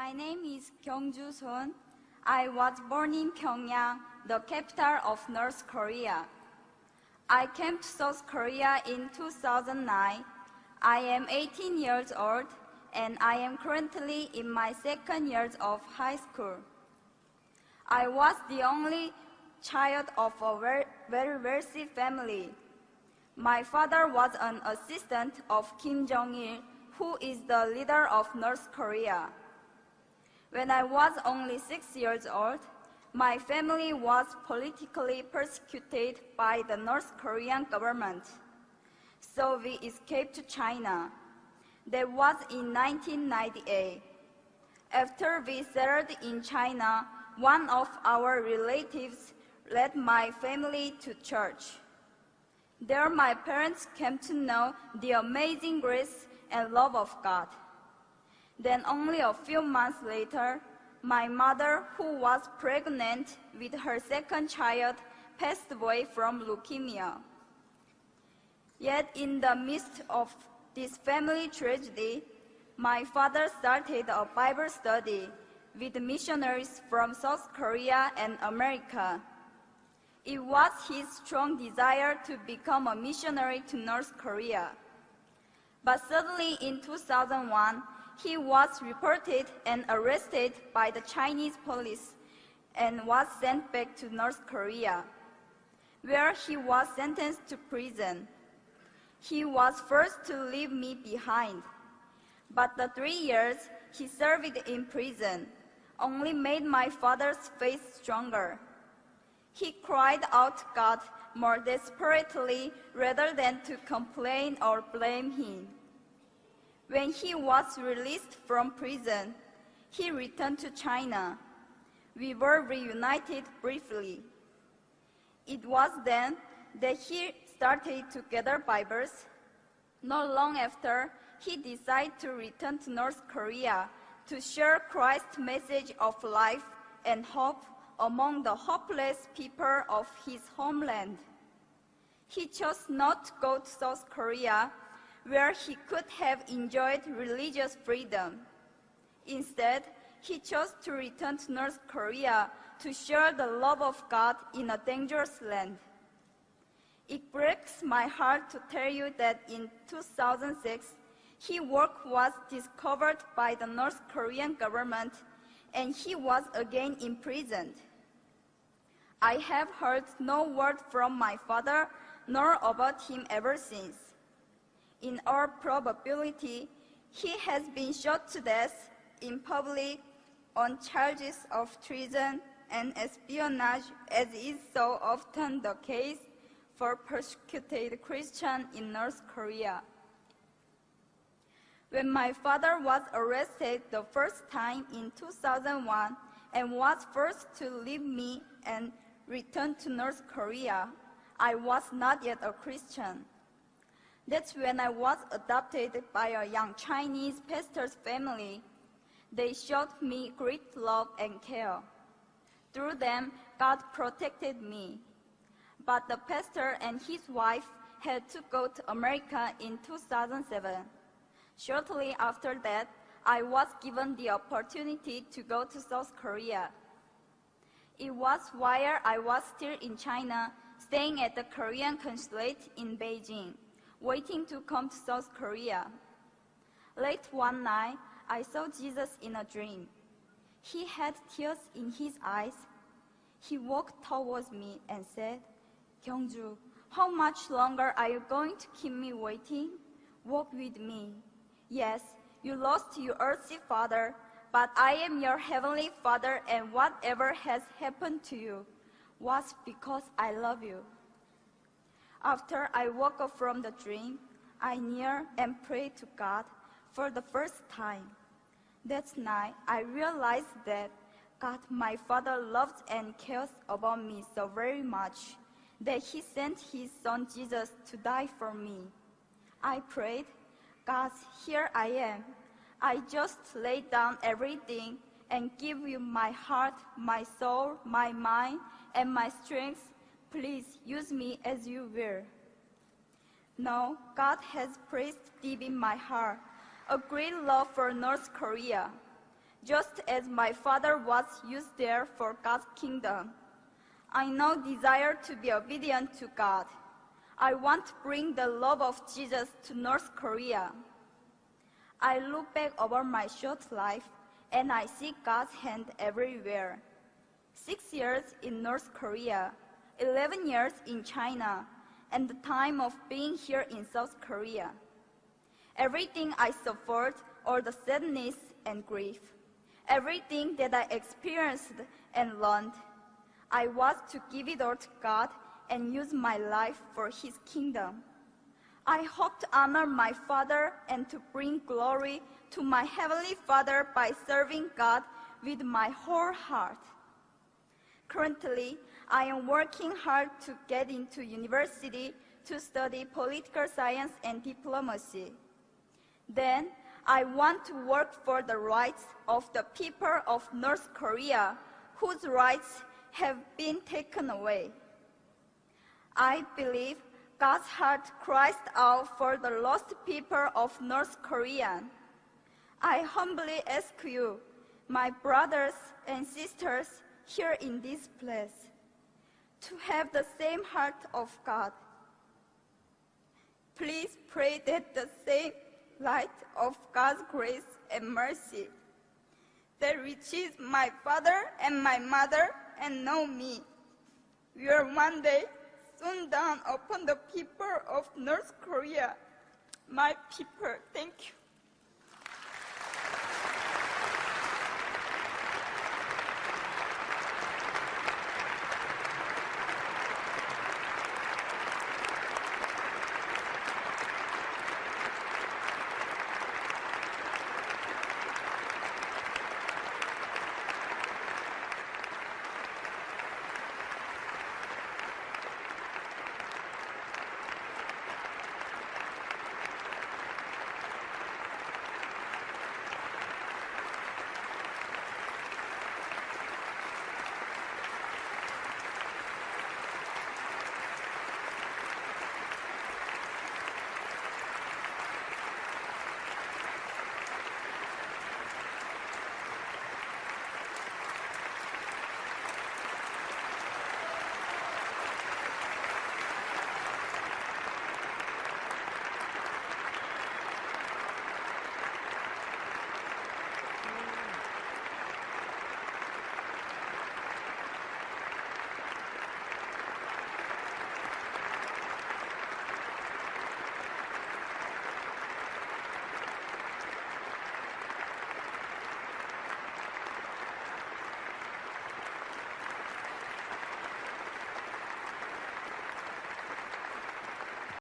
My name is Kyungju Son. I was born in Pyongyang, the capital of North Korea. I came to South Korea in 2009. I am 18 years old, and I am currently in my second year of high school. I was the only child of a very wealthy family. My father was an assistant of Kim Jong-il, who is the leader of North Korea. When I was only 6 years old, my family was politically persecuted by the North Korean government. So we escaped to China. That was in 1998. After we settled in China, one of our relatives led my family to church. There my parents came to know the amazing grace and love of God. Then only a few months later, my mother, who was pregnant with her second child, passed away from leukemia. Yet in the midst of this family tragedy, my father started a Bible study with missionaries from South Korea and America. It was his strong desire to become a missionary to North Korea. But suddenly in 2001, he was reported and arrested by the Chinese police and was sent back to North Korea, where he was sentenced to prison. He was forced to leave me behind, but the 3 years he served in prison only made my father's faith stronger. He cried out to God more desperately rather than to complain or blame him. When he was released from prison, he returned to China. We were reunited briefly. It was then that he started to gather Bibles. Not long after, he decided to return to North Korea to share Christ's message of life and hope among the hopeless people of his homeland. He chose not to go to South Korea, where he could have enjoyed religious freedom. Instead, he chose to return to North Korea to share the love of God in a dangerous land. It breaks my heart to tell you that in 2006, his work was discovered by the North Korean government and he was again imprisoned. I have heard no word from my father nor about him ever since. In all probability, he has been shot to death in public on charges of treason and espionage, as is so often the case for persecuted Christians in North Korea. When my father was arrested the first time in 2001 and was forced to leave me and return to North Korea, I was not yet a Christian. That's when I was adopted by a young Chinese pastor's family. They showed me great love and care. Through them, God protected me. But the pastor and his wife had to go to America in 2007. Shortly after that, I was given the opportunity to go to South Korea. It was while I was still in China, staying at the Korean consulate in Beijing, waiting to come to South Korea. Late one night, I saw Jesus in a dream. He had tears in his eyes. He walked towards me and said, "Kyungju, how much longer are you going to keep me waiting? Walk with me. Yes, you lost your earthly father, but I am your heavenly Father, and whatever has happened to you was because I love you." After I woke up from the dream, I knelt and prayed to God for the first time. That night, I realized that God, my Father, loves and cares about me so very much that He sent His Son Jesus to die for me. I prayed, "God, here I am. I just lay down everything and give you my heart, my soul, my mind, and my strength. Please use me as you will." Now, God has placed deep in my heart a great love for North Korea. just as my father was used there for God's kingdom. I now desire to be obedient to God. I want to bring the love of Jesus to North Korea. I look back over my short life and I see God's hand everywhere. 6 years in North Korea, 11 years in China, and the time of being here in South Korea. Everything I suffered, all the sadness and grief, everything that I experienced and learned, I was to give it all to God and use my life for His kingdom. I hope to honor my Father and to bring glory to my Heavenly Father by serving God with my whole heart. Currently, I am working hard to get into university to study political science and diplomacy. Then, I want to work for the rights of the people of North Korea, whose rights have been taken away. I believe God's heart cries out for the lost people of North Korea. I humbly ask you, my brothers and sisters here in this place, to have the same heart of God. Please pray that the same light of God's grace and mercy that reaches my father and my mother and know me will one day soon dawn upon the people of North Korea. My people, thank you.